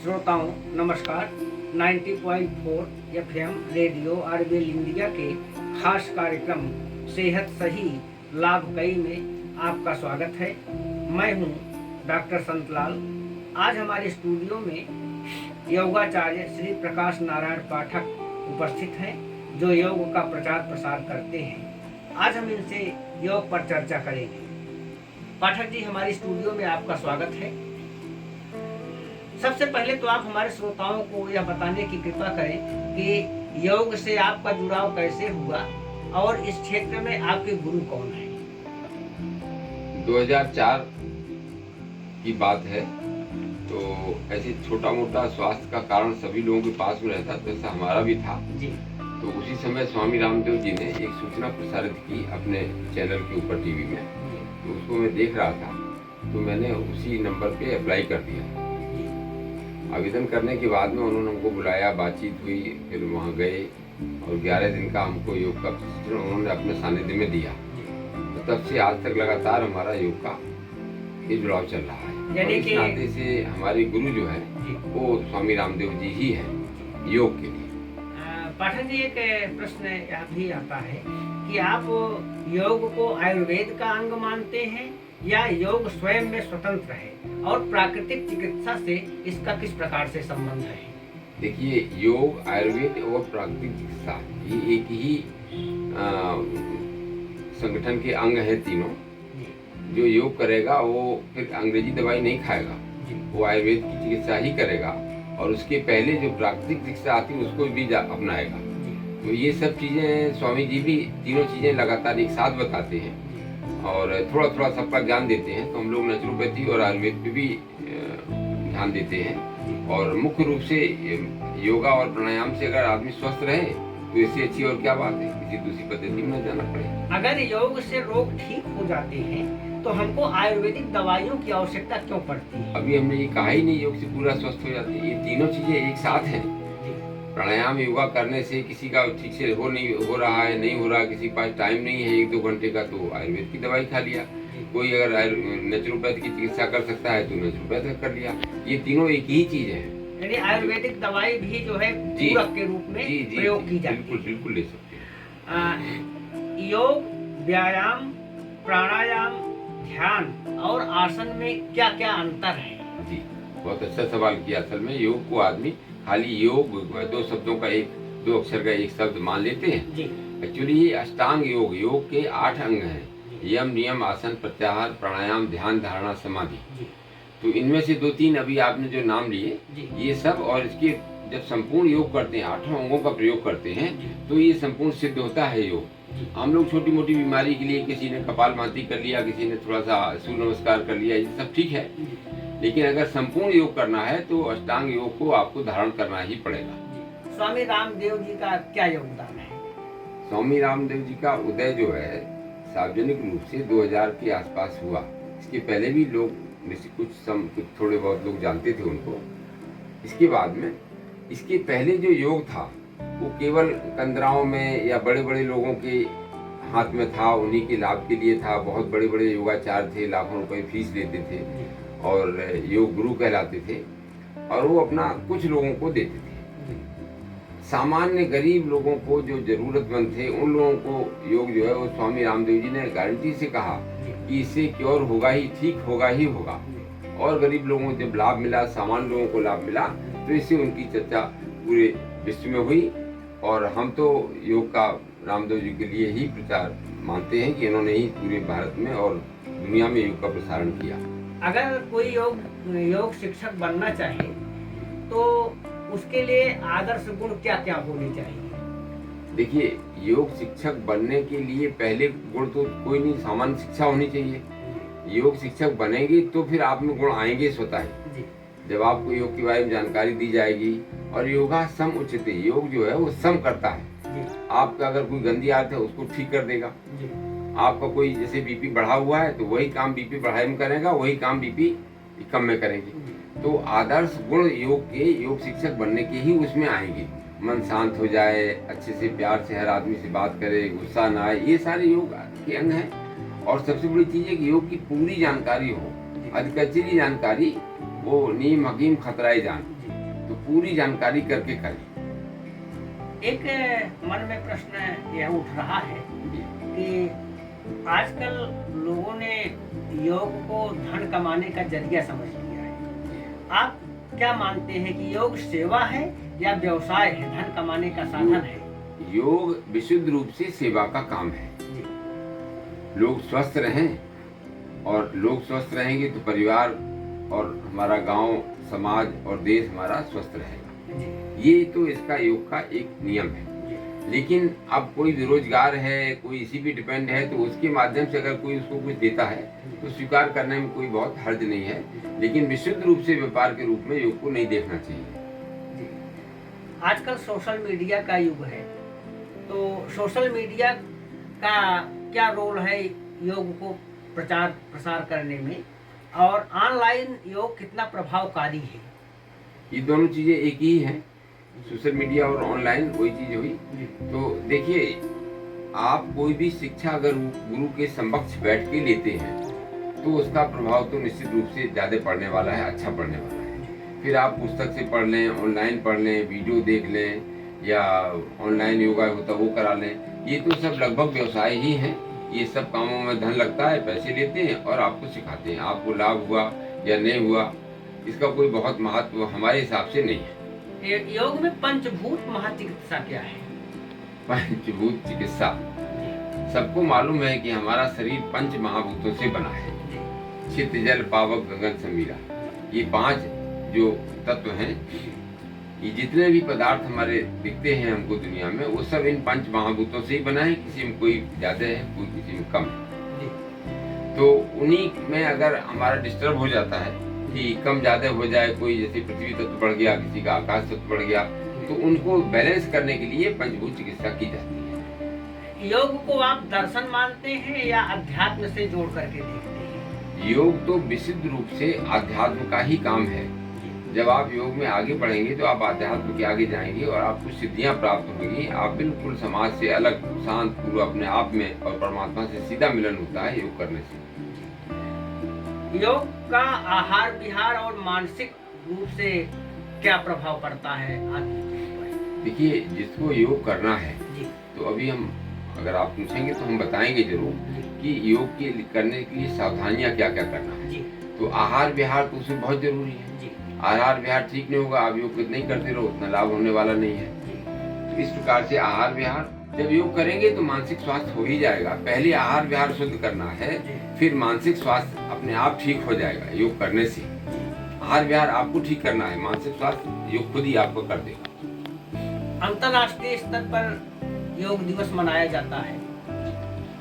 श्रोताओं नमस्कार। 90.4 FM radio RBL India के खास कार्यक्रम सेहत सही लाभ कई में आपका स्वागत है। मैं हूं डॉक्टर संतलाल। आज हमारे स्टूडियो में योगाचार्य श्री प्रकाश नारायण पाठक उपस्थित हैं, जो योग का प्रचार प्रसार करते हैं। आज हम इनसे योग पर चर्चा करेंगे। पाठक जी, हमारे स्टूडियो में आपका स्वागत है। सबसे पहले तो आप हमारे श्रोताओं को यह बताने की कृपा करें कि योग से आपका जुड़ाव कैसे हुआ और इस क्षेत्र में आपके गुरु कौन हैं? 2004 की बात है। तो ऐसे छोटा मोटा स्वास्थ्य का कारण सभी लोगों के पास में रहता, तो ऐसा हमारा भी था जी। तो उसी समय स्वामी रामदेव जी ने एक सूचना प्रसारित की अपने चैनल के ऊपर टीवी में। तो उसको मैं देख रहा था, तो मैंने उसी नंबर पे अप्लाई कर दिया। आवेदन करने के बाद में उन्होंने हमको बुलाया, बातचीत हुई, फिर वहाँ गए और 11 दिन का हमको योग का प्रशिक्षण उन्होंने अपने सानिध्य में दिया। तो तब से आज तक लगातार हमारा योग का ये जुड़ाव चल रहा है। यानी इस नाते से हमारे गुरु जो है वो स्वामी रामदेव जी ही है योग के लिए। पाठक जी, एक प्रश्न यहाँ भी आता है कि आप योग को आयुर्वेद का अंग मानते हैं या योग स्वयं में स्वतंत्र है, और प्राकृतिक चिकित्सा से इसका किस प्रकार से संबंध है? देखिए, योग, आयुर्वेद और प्राकृतिक चिकित्सा ये एक ही संगठन के अंग है तीनों। जो योग करेगा वो फिर अंग्रेजी दवाई नहीं खाएगा, वो आयुर्वेद की चिकित्सा ही करेगा और उसके पहले जो प्राकृतिक चिकित्सा आती है उसको भी अपनाएगा। तो ये सब चीज़ें स्वामी जी भी तीनों चीज़ें लगातार एक साथ बताते हैं और थोड़ा थोड़ा सबका ज्ञान देते हैं। तो हम लोग नेचुरोपैथी और आयुर्वेद पे भी ध्यान देते हैं। और मुख्य रूप से योगा और प्राणायाम से अगर आदमी स्वस्थ रहे तो इससे अच्छी और क्या बात है, किसी दूसरी पद्धति में न जाना पड़े। अगर योग से रोग ठीक हो जाते हैं तो हमको आयुर्वेदिक दवाइयों की आवश्यकता क्यों पड़ती है? अभी हमने ये कहा ही नहीं योग से पूरा स्वस्थ हो जाते हैं। ये तीनों चीजें एक साथ हैं। प्राणायाम योगा करने से किसी का ठीक से नहीं हो रहा है, नहीं हो रहा, किसी के पास टाइम नहीं है 1-2 घंटे का, तो आयुर्वेद की दवाई खा लिया। कोई अगर नेचुरोपैथ की चिकित्सा कर सकता है तो नेचुरोपैथ कर लिया। ये तीनों एक ही चीज है। यानी आयुर्वेदिक दवाई भी जो है पूरक के रूप में प्रयोग की जाती है। बिल्कुल बिल्कुल ले सकते हैं। योग, व्यायाम, प्राणायाम, ध्यान और आसन में क्या क्या अंतर है? जी, बहुत अच्छा सवाल किया। असल में योग को आदमी खाली योग 2 शब्दों का 2 अक्षर का एक शब्द मान लेते हैं। एक्चुअली ये अष्टांग योग, योग के 8 अंग हैं। यम, नियम, आसन, प्रत्याहार, प्राणायाम, ध्यान, धारणा, समाधि। तो इनमें से 2-3 अभी आपने जो नाम लिए ये सब, और इसके जब संपूर्ण योग करते हैं, 8 अंगों का प्रयोग करते हैं, तो ये संपूर्ण सिद्ध होता है योग। हम लोग छोटी मोटी बीमारी के लिए किसी ने कपालभाति कर लिया, किसी ने थोड़ा सा सूर्य नमस्कार कर लिया, ये सब ठीक है। लेकिन अगर संपूर्ण योग करना है तो अष्टांग योग को आपको धारण करना ही पड़ेगा। स्वामी रामदेव जी का क्या योगदान है? स्वामी रामदेव जी का उदय जो है सार्वजनिक रूप से 2000 के आसपास हुआ। इसके पहले भी लोग कुछ थोड़े बहुत लोग जानते थे उनको। इसके बाद में, इसके पहले जो योग था वो केवल कंदराओं में या बड़े बड़े लोगों के हाथ में था, उन्हीं के लाभ के लिए था। बहुत बड़े बड़े योगाचार्य थे, लाखों रुपए फीस लेते थे और योग गुरु कहलाते थे और वो अपना कुछ लोगों को देते थे। सामान्य गरीब लोगों को, जो जरूरतमंद थे, उन लोगों को योग जो है वो स्वामी रामदेव जी ने गारंटी से कहा कि इससे क्योर होगा ही, ठीक होगा ही होगा। और गरीब लोगों को जब लाभ मिला, सामान्य लोगों को लाभ मिला, तो इससे उनकी चर्चा पूरे विश्व में हुई। और हम तो योग का रामदेव जी के लिए ही प्रचार मानते हैं कि इन्होंने ही पूरे भारत में और दुनिया में योग का प्रसारण किया। अगर कोई योग शिक्षक बनना चाहे तो उसके लिए आदर्श गुण क्या क्या होने चाहिए? देखिए, योग शिक्षक बनने के लिए पहले गुण तो कोई नहीं, सामान्य शिक्षा होनी चाहिए। योग शिक्षक बनेंगे तो फिर आप में गुण आएंगे स्वतः ही। जब आपको योग के बारे में जानकारी दी जाएगी। और योगा सम उचित, योग जो है वो सम करता है। आपका अगर कोई गंदी आदत है उसको ठीक कर देगा। आपका कोई जैसे बीपी बढ़ा हुआ है तो वही काम बीपी बढ़ाए में करेगा, वही काम बीपी कम में करेंगे। तो आदर्श गुण योग के, योग शिक्षक बनने के ही उसमें आएंगे। मन शांत हो जाए, अच्छे से प्यार से हर आदमी से बात करे, गुस्सा ना आए, ये सारे योग के अंग हैं। और सबसे बड़ी चीज है कि योग की पूरी जानकारी हो। अधिकचरी जानकारी वो नीम हकीम खतराए जान। तो पूरी जानकारी करके करें। एक मन में प्रश्न यह उठ रहा है कि आजकल लोगों ने योग को धन कमाने का जरिया समझ लिया है। आप क्या मानते हैं कि योग सेवा है या व्यवसाय है, धन कमाने का साधन है? योग विशुद्ध रूप से सेवा का काम है। जी, लोग स्वस्थ रहें, और लोग स्वस्थ रहेंगे तो परिवार और हमारा गांव, समाज और देश हमारा स्वस्थ रहेगा। जी, ये तो इसका योग का एक नियम है। जी, लेकिन अब कोई बेरोजगार है, कोई इसी पे डिपेंड है, तो उसके माध्यम से अगर कोई उसको कुछ देता है तो स्वीकार करने में कोई बहुत हर्ज नहीं है। लेकिन विशुद्ध रूप से व्यापार के रूप में योग को नहीं देखना चाहिए। जी। आजकल सोशल मीडिया का युग है, तो सोशल मीडिया का क्या रोल है योग को प्रचार प्रसार करने में, और ऑनलाइन योग कितना प्रभावकारी है? ये दोनों चीजें एक ही हैं, सोशल मीडिया और ऑनलाइन वही चीज हुई। तो देखिए, आप कोई भी शिक्षा अगर गुरु के समक्ष बैठ के लेते हैं तो उसका प्रभाव तो निश्चित रूप से ज्यादा पड़ने वाला है, अच्छा पड़ने वाला है। फिर आप पुस्तक से पढ़ लें, ऑनलाइन पढ़ लें, वीडियो देख लें, या ऑनलाइन योगा होता वो करा लें, ये तो सब लगभग व्यवसाय ही हैं। ये सब कामों में धन लगता है, पैसे लेते हैं और आपको सिखाते हैं। आपको लाभ हुआ या नहीं हुआ, इसका कोई बहुत महत्व हमारे हिसाब से नहीं है। योग में पंचभूत महाचिकित्सा क्या है? पंचभूत चिकित्सा, सबको मालूम है कि हमारा शरीर पंच महाभूतों से बना है। चित्त, जल, पावक, गगन, समीरा, ये 5 जो तत्व हैं, ये जितने भी पदार्थ हमारे दिखते हैं हमको दुनिया में, वो सब इन 5 महाभूतों से ही बना है। किसी में कोई ज्यादा है, कोई किसी में कम है। तो उन्हीं में अगर हमारा डिस्टर्ब हो जाता है कि कम ज्यादा हो जाए, कोई जैसे पृथ्वी तत्व बढ़ गया, किसी का आकाश तत्व बढ़ गया, तो उनको बैलेंस करने के लिए पंचभूत चिकित्सा की जाती है। योग को आप दर्शन मानते हैं या अध्यात्म से जोड़ करके देखते हैं? योग तो विशुद्ध रूप से अध्यात्म का ही काम है। जब आप योग में आगे बढ़ेंगे तो आप अध्यात्म के आगे जाएंगे और आपको सिद्धियां प्राप्त होंगी। आप बिल्कुल समाज से अलग, शांत, पूर्व अपने आप में और परमात्मा से सीधा मिलन होता है योग करने से। योग का आहार विहार और मानसिक रूप से क्या प्रभाव पड़ता है आदमी के ऊपर? देखिए, जिसको योग करना है जी, तो अभी हम, अगर आप पूछेंगे तो हम बताएंगे जरूर कि योग के करने के लिए सावधानियां क्या क्या करना है। जी, तो आहार विहार तो उसमें बहुत जरूरी है। जी, आहार विहार ठीक नहीं होगा, आप योग नहीं करते रहो, उतना लाभ होने वाला नहीं है। जी, तो इस प्रकार से आहार विहार, जब योग करेंगे तो मानसिक स्वास्थ्य हो ही जाएगा। पहले आहार विहार शुद्ध करना है, फिर मानसिक स्वास्थ्य अपने आप ठीक हो जाएगा योग करने से। आहार विहार आपको ठीक करना है, मानसिक स्वास्थ्य योग खुद ही आपको कर देगा। अंतर्राष्ट्रीय स्तर पर योग दिवस मनाया जाता है,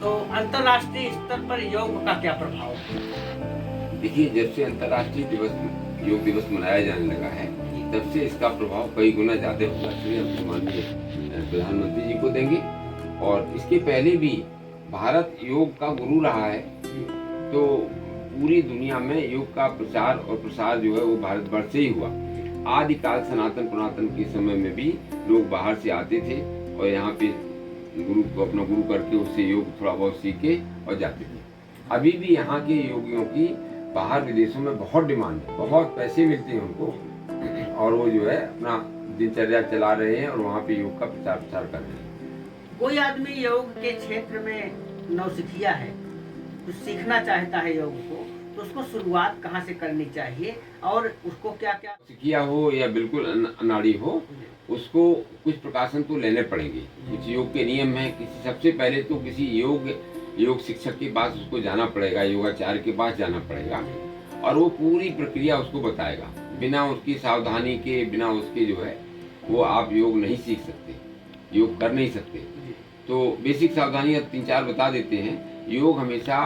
तो अंतर्राष्ट्रीय स्तर पर योग का क्या प्रभाव है? देखिए, जब से अंतर्राष्ट्रीय योग दिवस मनाया जाने लगा है, तब से इसका प्रभाव कई गुना ज्यादा होगा। इसलिए हम माननीय प्रधानमंत्री जी को देंगे। और इसके पहले भी भारत योग का गुरु रहा है, तो पूरी दुनिया में योग का प्रचार और प्रसार जो है वो भारतवर्ष से ही हुआ। आदिकाल सनातन पुरातन के समय में भी लोग बाहर से आते थे और यहाँ पे गुरु को अपना गुरु करके उससे योग थोड़ा बहुत सीख के और जाते थे। अभी भी यहाँ के योगियों की बाहर विदेशों में बहुत डिमांड है, बहुत पैसे मिलते हैं उनको, और वो जो है अपना दिनचर्या चला रहे हैं और वहाँ पे योग का प्रचार प्रसार कर रहे हैं। कोई आदमी योग के क्षेत्र में नौसिखिया है, कुछ सीखना चाहता है योग को, तो उसको शुरुआत कहाँ से करनी चाहिए और उसको क्या क्या? सिखिया हो या बिल्कुल अनाड़ी हो, उसको कुछ प्रकाशन तो लेने पड़ेंगे। कुछ योग के नियम हैं। किसी सबसे पहले तो किसी योग शिक्षक के पास उसको जाना पड़ेगा, योगाचार्य के पास जाना पड़ेगा, और वो पूरी प्रक्रिया उसको बताएगा। बिना उसकी सावधानी के, बिना उसके जो है वो आप योग नहीं सीख सकते, योग कर नहीं सकते। तो बेसिक सावधानियां 3-4 बता देते हैं। योग हमेशा,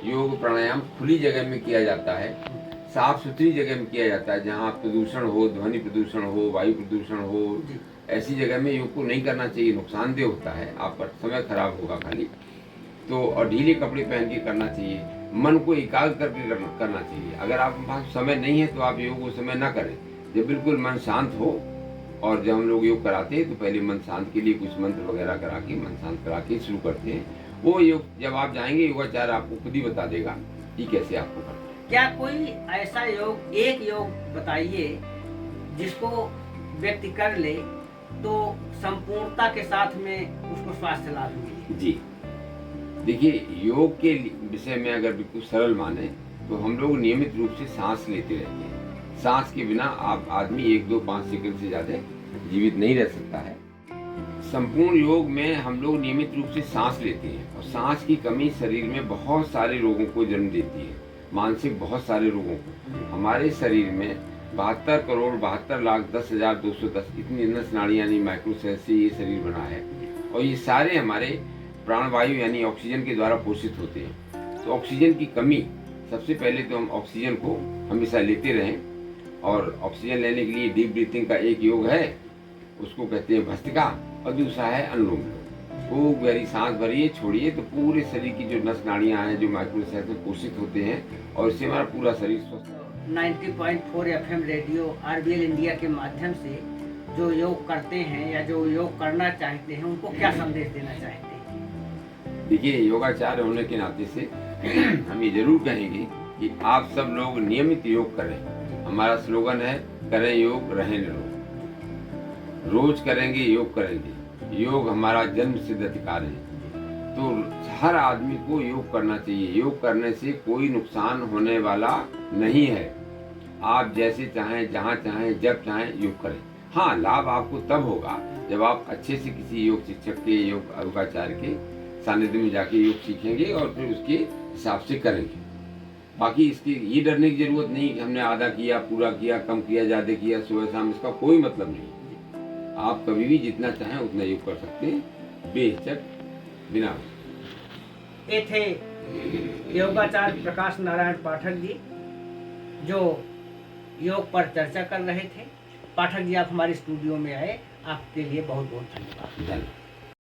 योग प्राणायाम खुली जगह में किया जाता है, साफ सुथरी जगह में किया जाता है, जहाँ प्रदूषण हो, ध्वनि प्रदूषण हो, वायु प्रदूषण हो, ऐसी जगह में योग को नहीं करना चाहिए। नुकसानदेह होता है, आपका समय खराब होगा खाली। तो और ढीले कपड़े पहन के करना चाहिए, मन को एकाग्र करके करना चाहिए। अगर आपके पास समय नहीं है तो आप योग उस समय ना करें, जब बिल्कुल मन शांत हो। और जब हम लोग योग कराते हैं तो पहले मन शांत के लिए कुछ मंत्र वगैरह करा के, मन शांत करा के शुरू करते हैं। वो योग जब आप जाएंगे, योगाचार्य आपको खुद ही बता देगा कि कैसे आपको करना है। क्या कोई ऐसा योग, एक योग बताइए जिसको व्यक्ति कर ले तो संपूर्णता के साथ में उसको स्वास्थ्य लाभ मिले? जी, देखिए, योग के विषय में अगर बिल्कुल सरल माने तो हम लोग नियमित रूप से सांस लेते रहते हैं। सांस के बिना आप आदमी 1, 2, 5 सेकंड से ज़्यादा जीवित नहीं रह सकता है। संपूर्ण योग में हम लोग नियमित रूप से सांस लेते हैं और सांस की कमी शरीर में बहुत सारे रोगों को जन्म देती है, मानसिक बहुत सारे रोगों को। हमारे शरीर में 72 करोड़ 72 लाख 10,210 इतनी नस नाड़ियाँ यानी माइक्रोसेल से ये शरीर बना है और ये सारे हमारे प्राणवायु यानी ऑक्सीजन के द्वारा पोषित होते हैं। तो ऑक्सीजन की कमी, सबसे पहले तो हम ऑक्सीजन को हमेशा लेते रहें और ऑक्सीजन लेने के लिए डीप ब्रीथिंग का एक योग है, उसको कहते हैं भस्त्रिका, और दूसरा है अनुलोम विलोम। खूब गहरी सांस भरिए, छोड़िए तो पूरे शरीर की जो नस नाड़ियाँ हैं जो माइक्रोसेल में पोषित होते हैं और इससे हमारा पूरा शरीर स्वस्थ। 90.4 FM रेडियो RBL इंडिया के माध्यम से जो योग करते हैं या जो योग करना चाहते हैं उनको क्या संदेश देना चाहते हैं? देखिए, योगाचार्य होने के नाते से हम ये जरूर कहेंगे कि आप सब लोग नियमित योग करें। हमारा स्लोगन है, करें योग रहें निरोग। रोज करेंगे, योग करेंगे। योग हमारा जन्म सिद्ध अधिकार है, तो हर आदमी को योग करना चाहिए। योग करने से कोई नुकसान होने वाला नहीं है। आप जैसे चाहें, जहाँ चाहें, जब चाहें योग करें। हाँ, लाभ आपको तब होगा जब आप अच्छे से किसी योग शिक्षक के, योगाचार्य के सानिध्य में जाके योग सीखेंगे और फिर उसके हिसाब से करेंगे। बाकी इसकी ये डरने की जरूरत नहीं, हमने आधा किया, पूरा किया, कम किया, ज्यादा किया, सुबह शाम, इसका कोई मतलब नहीं। आप कभी भी जितना चाहें उतना योग कर सकते हैं, बेहिचक, बिना। ये थे योगाचार्य प्रकाश नारायण पाठक जी जो योग पर चर्चा कर रहे थे। पाठक जी, आप हमारे स्टूडियो में आए, आपके लिए बहुत बहुत धन्यवाद।